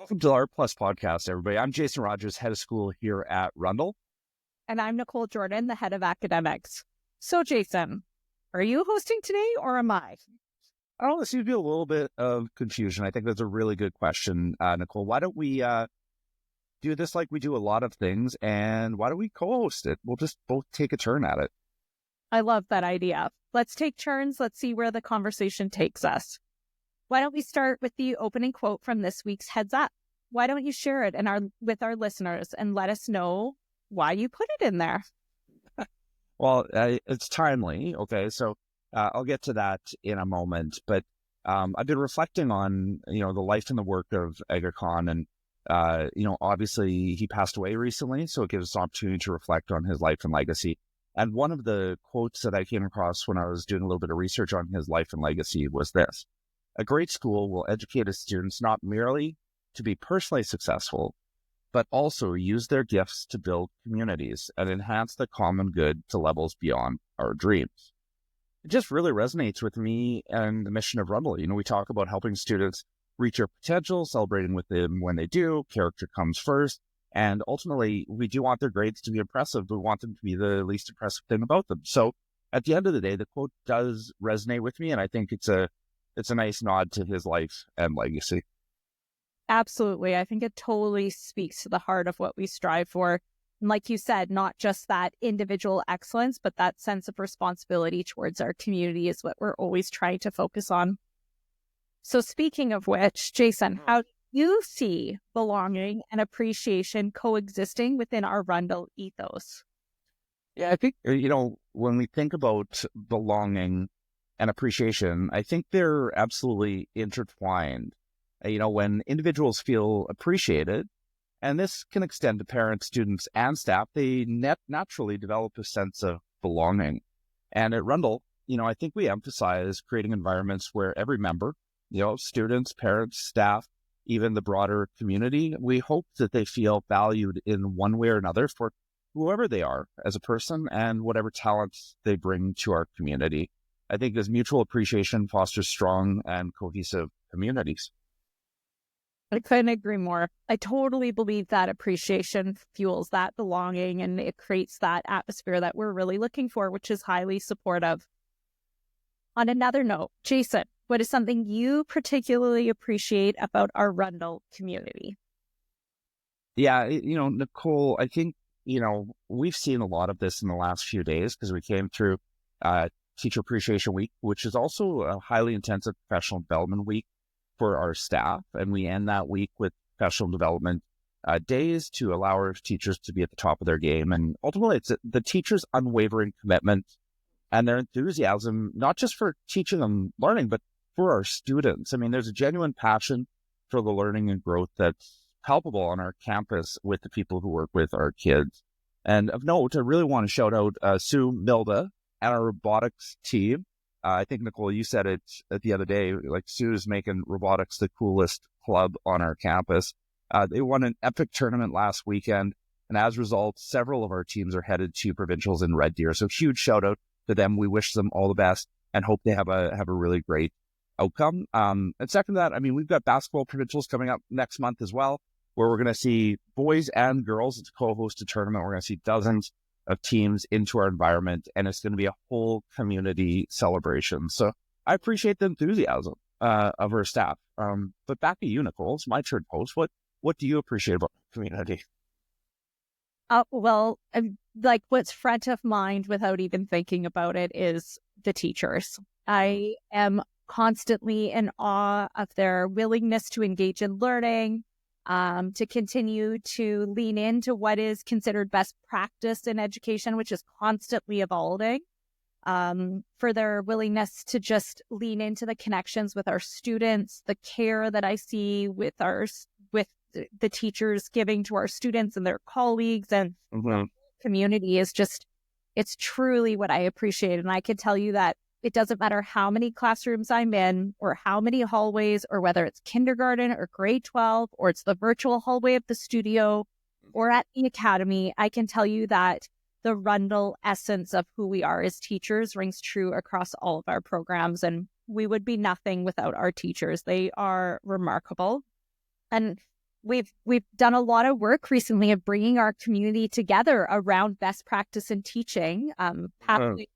Welcome to our Plus podcast, everybody. I'm Jason Rogers, head of school here at Rundle. And I'm Nicole Jordan, the head of academics. So, Jason, are you hosting today or am I? Oh, there seems to be a little bit of confusion. I think that's a really good question, Nicole. Why don't we do this like we do a lot of things, and why don't we co-host it? We'll just both take a turn at it. I love that idea. Let's take turns. Let's see where the conversation takes us. Why don't we start with the opening quote from this week's Heads Up? Why don't you share it with our listeners and let us know why you put it in there? Well, it's timely. Okay, so I'll get to that in a moment. But I've been reflecting on, the life and the work of Aga Khan. And, obviously he passed away recently. So it gives us an opportunity to reflect on his life and legacy. And one of the quotes that I came across when I was doing a little bit of research on his life and legacy was this: "A great school will educate its students not merely to be personally successful, but also use their gifts to build communities and enhance the common good to levels beyond our dreams." It just really resonates with me and the mission of Rundle. We talk about helping students reach their potential, celebrating with them when they do. Character comes first. And ultimately, we do want their grades to be impressive, but we want them to be the least impressive thing about them. So at the end of the day, the quote does resonate with me. And I think it's a nice nod to his life and legacy. Absolutely. I think it totally speaks to the heart of what we strive for. And like you said, not just that individual excellence, but that sense of responsibility towards our community is what we're always trying to focus on. So speaking of which, Jason, how do you see belonging and appreciation coexisting within our Rundle ethos? Yeah, I think, when we think about belonging and appreciation, I think they're absolutely intertwined. When individuals feel appreciated, and this can extend to parents, students, and staff, they naturally develop a sense of belonging. And at Rundle, I think we emphasize creating environments where every member, students, parents, staff, even the broader community, we hope that they feel valued in one way or another for whoever they are as a person and whatever talents they bring to our community. I think this mutual appreciation fosters strong and cohesive communities. I couldn't agree more. I totally believe that appreciation fuels that belonging and it creates that atmosphere that we're really looking for, which is highly supportive. On another note, Jason, what is something you particularly appreciate about our Rundle community? Yeah, Nicole, I think, we've seen a lot of this in the last few days because we came through Teacher Appreciation Week, which is also a highly intensive professional development week for our staff. And we end that week with professional development days to allow our teachers to be at the top of their game. And ultimately, it's the teachers' unwavering commitment and their enthusiasm, not just for teaching them learning, but for our students. I mean, there's a genuine passion for the learning and growth that's palpable on our campus with the people who work with our kids. And of note, I really want to shout out Sue, Milda, and our robotics team. I think, Nicole, you said it the other day, like Sue's making robotics the coolest club on our campus. They won an epic tournament last weekend. And as a result, several of our teams are headed to provincials in Red Deer. So huge shout out to them. We wish them all the best and hope they have a really great outcome. And second to that, we've got basketball provincials coming up next month as well, where we're going to see boys and girls. It's a co-hosted tournament. We're going to see dozens of teams into our environment, and it's going to be a whole community celebration. So I appreciate the enthusiasm of our staff. But back to you, Nicole. It's my turn to post. What do you appreciate about the community? Well, like what's front of mind without even thinking about it is the teachers. I am constantly in awe of their willingness to engage in learning, to continue to lean into what is considered best practice in education, which is constantly evolving, for their willingness to just lean into the connections with our students, the care that I see with the teachers giving to our students and their colleagues and community is just, it's truly what I appreciate. And I can tell you that it doesn't matter how many classrooms I'm in or how many hallways, or whether it's kindergarten or grade 12, or it's the virtual hallway of the studio or at the academy, I can tell you that the Rundle essence of who we are as teachers rings true across all of our programs. And we would be nothing without our teachers. They are remarkable. And we've done a lot of work recently of bringing our community together around best practice in teaching. Pathway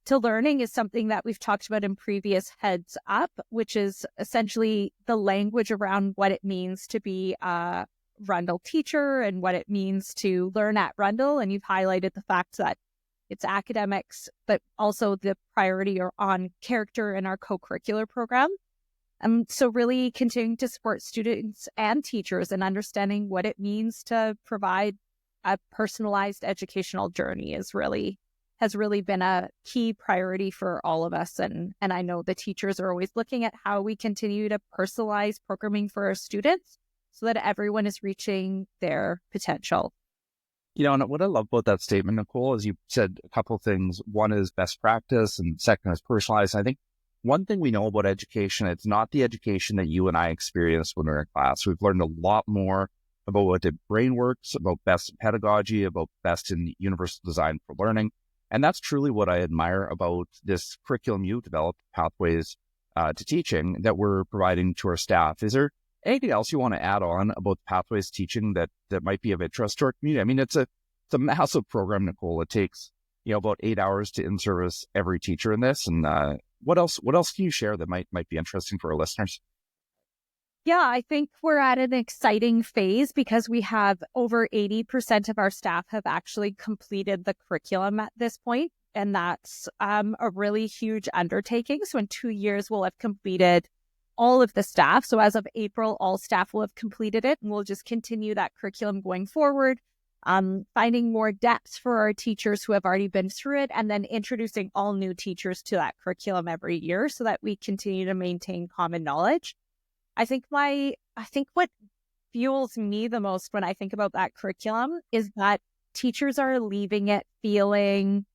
to learning is something that we've talked about in previous Heads Up, which is essentially the language around what it means to be a Rundle teacher and what it means to learn at Rundle. And you've highlighted the fact that it's academics, but also the priority are on character in our co-curricular program. So really continuing to support students and teachers and understanding what it means to provide a personalized educational journey has really been a key priority for all of us. And I know the teachers are always looking at how we continue to personalize programming for our students so that everyone is reaching their potential. And what I love about that statement, Nicole, is you said a couple of things. One is best practice and second is personalized. I think one thing we know about education, it's not the education that you and I experienced when we were in class. We've learned a lot more about what the brain works, about best in pedagogy, about best in universal design for learning. And that's truly what I admire about this curriculum you developed, Pathways to Teaching, that we're providing to our staff. Is there anything else you want to add on about Pathways Teaching that might be of interest to our community? I mean, it's a massive program, Nicole. It takes, about 8 hours to in-service every teacher in this. And what else can you share that might be interesting for our listeners? Yeah, I think we're at an exciting phase because we have over 80% of our staff have actually completed the curriculum at this point. And that's a really huge undertaking. So in 2 years, we'll have completed all of the staff. So as of April, all staff will have completed it. And we'll just continue that curriculum going forward, finding more depth for our teachers who have already been through it, and then introducing all new teachers to that curriculum every year so that we continue to maintain common knowledge. I think what fuels me the most when I think about that curriculum is that teachers are leaving it feeling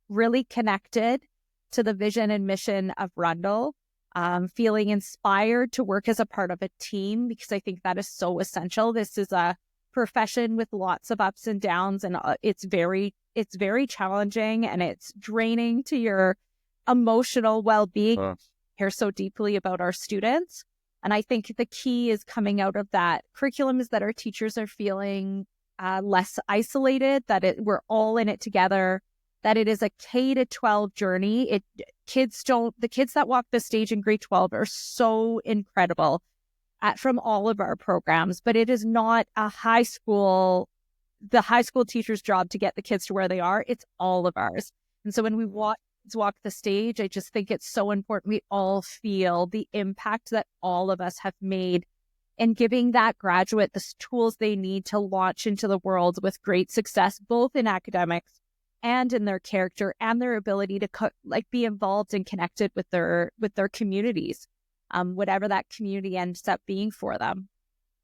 really connected to the vision and mission of Rundle, feeling inspired to work as a part of a team, because I think that is so essential. This is a profession with lots of ups and downs, and it's very challenging and it's draining to your emotional well-being. Care so deeply about our students. And I think the key is coming out of that curriculum is that our teachers are feeling less isolated, that we're all in it together, that it is a K-12 journey. The kids that walk the stage in grade 12 are so incredible from all of our programs, but it is not the high school teacher's job to get the kids to where they are. It's all of ours. And so when we walk the stage, I just think it's so important we all feel the impact that all of us have made in giving that graduate the tools they need to launch into the world with great success, both in academics and in their character and their ability to be involved and connected with their communities, whatever that community ends up being for them.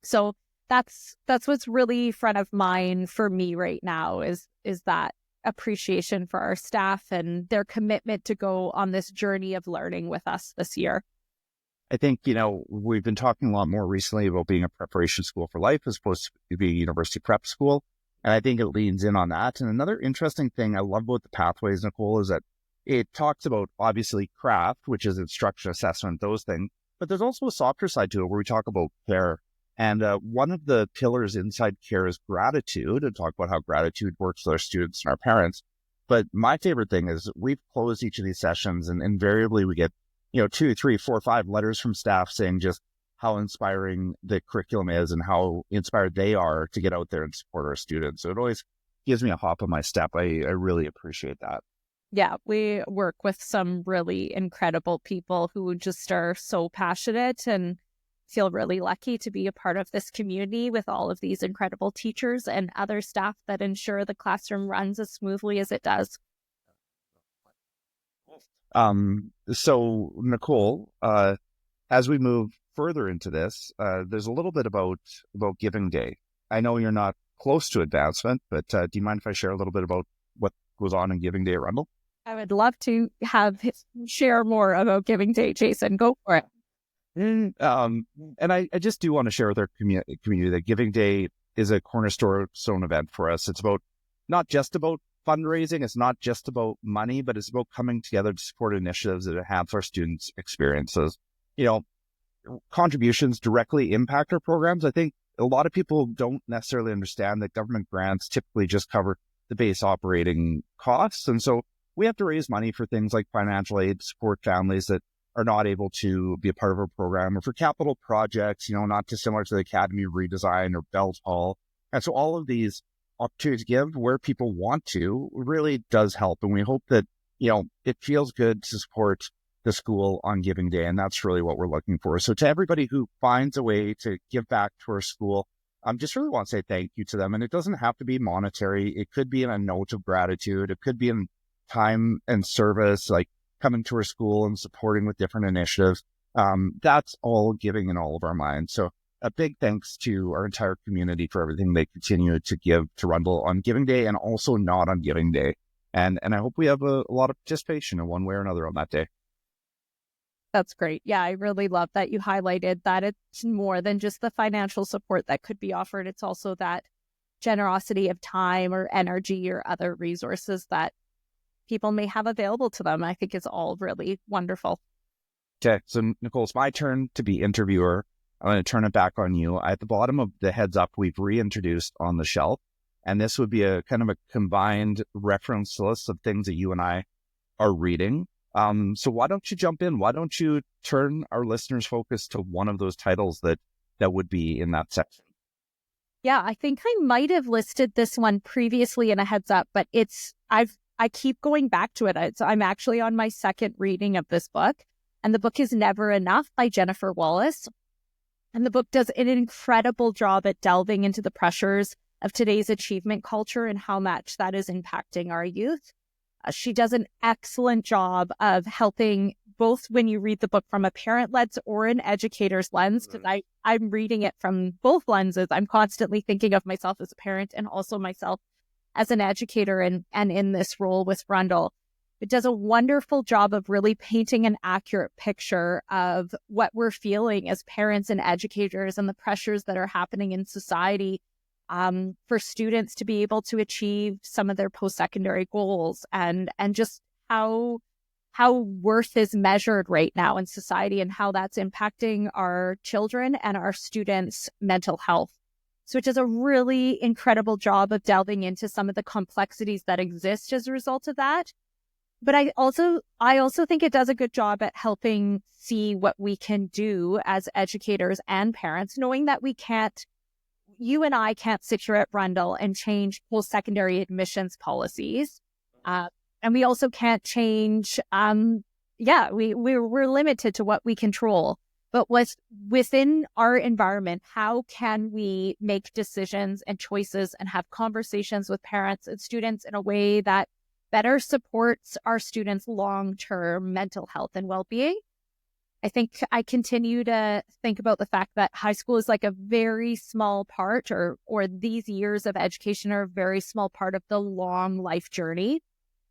So that's what's really front of mind for me right now is that appreciation for our staff and their commitment to go on this journey of learning with us this year. I think, we've been talking a lot more recently about being a preparation school for life as opposed to being a university prep school. And I think it leans in on that. And another interesting thing I love about the Pathways, Nicole, is that it talks about obviously craft, which is instruction, assessment, those things. But there's also a softer side to it where we talk about care. And one of the pillars inside care is gratitude, and talk about how gratitude works with our students and our parents. But my favorite thing is we've closed each of these sessions and invariably we get, 2, 3, 4, 5 letters from staff saying just how inspiring the curriculum is and how inspired they are to get out there and support our students. So it always gives me a hop on my step. I really appreciate that. Yeah, we work with some really incredible people who just are so passionate and feel really lucky to be a part of this community with all of these incredible teachers and other staff that ensure the classroom runs as smoothly as it does. So Nicole, as we move further into this, there's a little bit about Giving Day. I know you're not close to advancement, but do you mind if I share a little bit about what goes on in Giving Day at Rundle? I would love to share more about Giving Day, Jason. Go for it. And I just do want to share with our community that Giving Day is a cornerstone event for us. It's not just about fundraising. It's not just about money, but it's about coming together to support initiatives that enhance our students' experiences. Contributions directly impact our programs. I think a lot of people don't necessarily understand that government grants typically just cover the base operating costs. And so we have to raise money for things like financial aid to support families that are not able to be a part of our program, or for capital projects, not dissimilar to the Academy redesign or Belt Hall. And so all of these opportunities to give where people want to really does help. And we hope that, it feels good to support the school on Giving Day. And that's really what we're looking for. So to everybody who finds a way to give back to our school, just really want to say thank you to them. And it doesn't have to be monetary. It could be in a note of gratitude. It could be in time and service, like coming to our school and supporting with different initiatives. That's all giving in all of our minds. So a big thanks to our entire community for everything they continue to give to Rundle on Giving Day and also not on Giving Day. And I hope we have a lot of participation in one way or another on that day. That's great. Yeah, I really love that you highlighted that it's more than just the financial support that could be offered. It's also that generosity of time or energy or other resources that people may have available to them. I think it's all really wonderful. Okay, so Nicole, it's my turn to be interviewer. I'm going to turn it back on you. At the bottom of the heads up, we've reintroduced on the shelf, and this would be a kind of a combined reference list of things that you and I are reading. So why don't you jump in? Why don't you turn our listeners' focus to one of those titles that would be in that section? Yeah, I think I might have listed this one previously in a heads up, but I keep going back to it. So I'm actually on my second reading of this book, and the book is Never Enough by Jennifer Wallace. And the book does an incredible job at delving into the pressures of today's achievement culture and how much that is impacting our youth. She does an excellent job of helping both when you read the book from a parent lens or an educator's lens, because I'm reading it from both lenses. I'm constantly thinking of myself as a parent and also myself as an educator and in this role with Rundle. It does a wonderful job of really painting an accurate picture of what we're feeling as parents and educators and the pressures that are happening in society for students to be able to achieve some of their post-secondary goals and just how worth is measured right now in society and how that's impacting our children and our students' mental health. So it does a really incredible job of delving into some of the complexities that exist as a result of that. But I also think it does a good job at helping see what we can do as educators and parents, knowing that you and I can't sit here at Rundle and change post-secondary admissions policies. And we also can't change, we're limited to what we control. But within our environment, how can we make decisions and choices and have conversations with parents and students in a way that better supports our students' long-term mental health and well-being? I think I continue to think about the fact that high school is like a very small part, or these years of education are a very small part of the long life journey.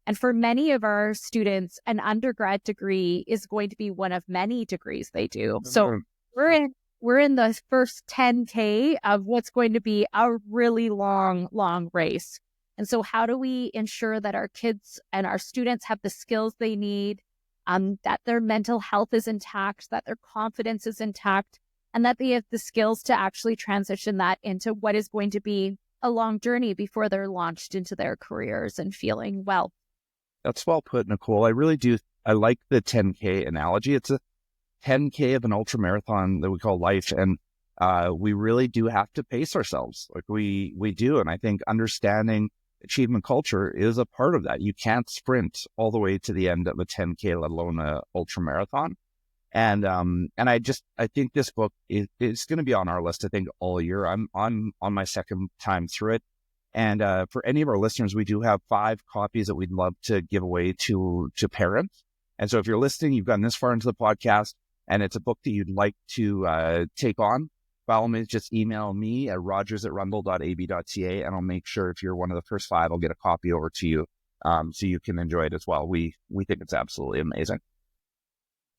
And for many of our students, an undergrad degree is going to be one of many degrees they do. So we're in the first 10K of what's going to be a really long race. And so how do we ensure that our kids and our students have the skills they need, that their mental health is intact, that their confidence is intact, and that they have the skills to actually transition that into what is going to be a long journey before they're launched into their careers and feeling well. That's well put, Nicole. I really do. I like the 10K analogy. It's a 10K of an ultra marathon that we call life. And we really do have to pace ourselves like we do. And I think understanding achievement culture is a part of that. You can't sprint all the way to the end of a 10K, let alone a ultra marathon. And I think this book is going to be on our list, I think, all year. I'm on my second time through it. And for any of our listeners, we do have 5 copies that we'd love to give away to parents. And so if you're listening, you've gotten this far into the podcast, and it's a book that you'd like to take on, by all means, just email me at rogers@rundle.ab.ca, and I'll make sure if you're one of the first 5, I'll get a copy over to you so you can enjoy it as well. We think it's absolutely amazing.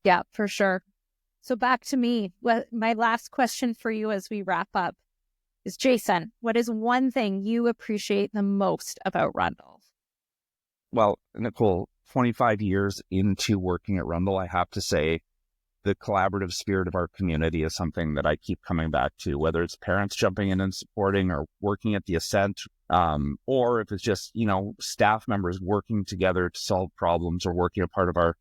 Yeah, for sure. So back to me. My last question for you as we wrap up is, Jason, what is one thing you appreciate the most about Rundle? Well, Nicole, 25 years into working at Rundle, I have to say the collaborative spirit of our community is something that I keep coming back to, whether it's parents jumping in and supporting or working at the Ascent, or if it's just, staff members working together to solve problems or working a part of our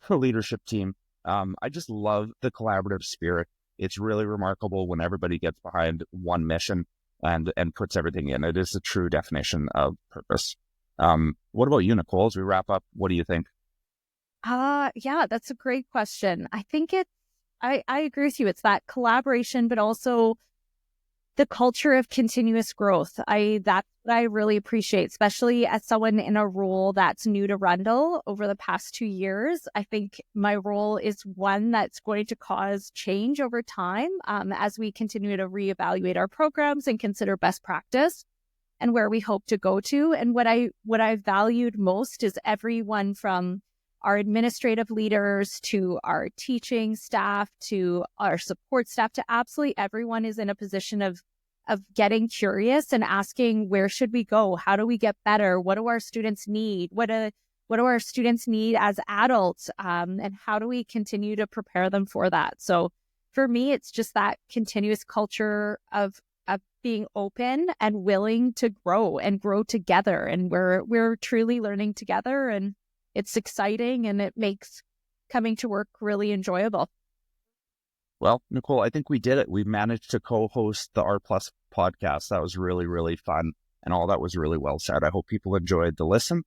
leadership team. I just love the collaborative spirit. It's really remarkable when everybody gets behind one mission and puts everything in. It is a true definition of purpose. What about you, Nicole? As we wrap up, what do you think? Yeah, that's a great question. I think I agree with you. It's that collaboration, but also the culture of continuous growth. That's what I really appreciate, especially as someone in a role that's new to Rundle over the past 2 years. I think my role is one that's going to cause change over time, as we continue to reevaluate our programs and consider best practice and where we hope to go to. And what I valued most is everyone from our administrative leaders to our teaching staff to our support staff to absolutely everyone is in a position of getting curious and asking, where should we go? How do we get better? What do our students need? What do our students need as adults? And how do we continue to prepare them for that? So for me, it's just that continuous culture of being open and willing to grow and grow together. And we're truly learning together, and it's exciting, and it makes coming to work really enjoyable. Well, Nicole, I think we did it. We managed to co-host the R Plus podcast. That was really, really fun. And all that was really well said. I hope people enjoyed the listen.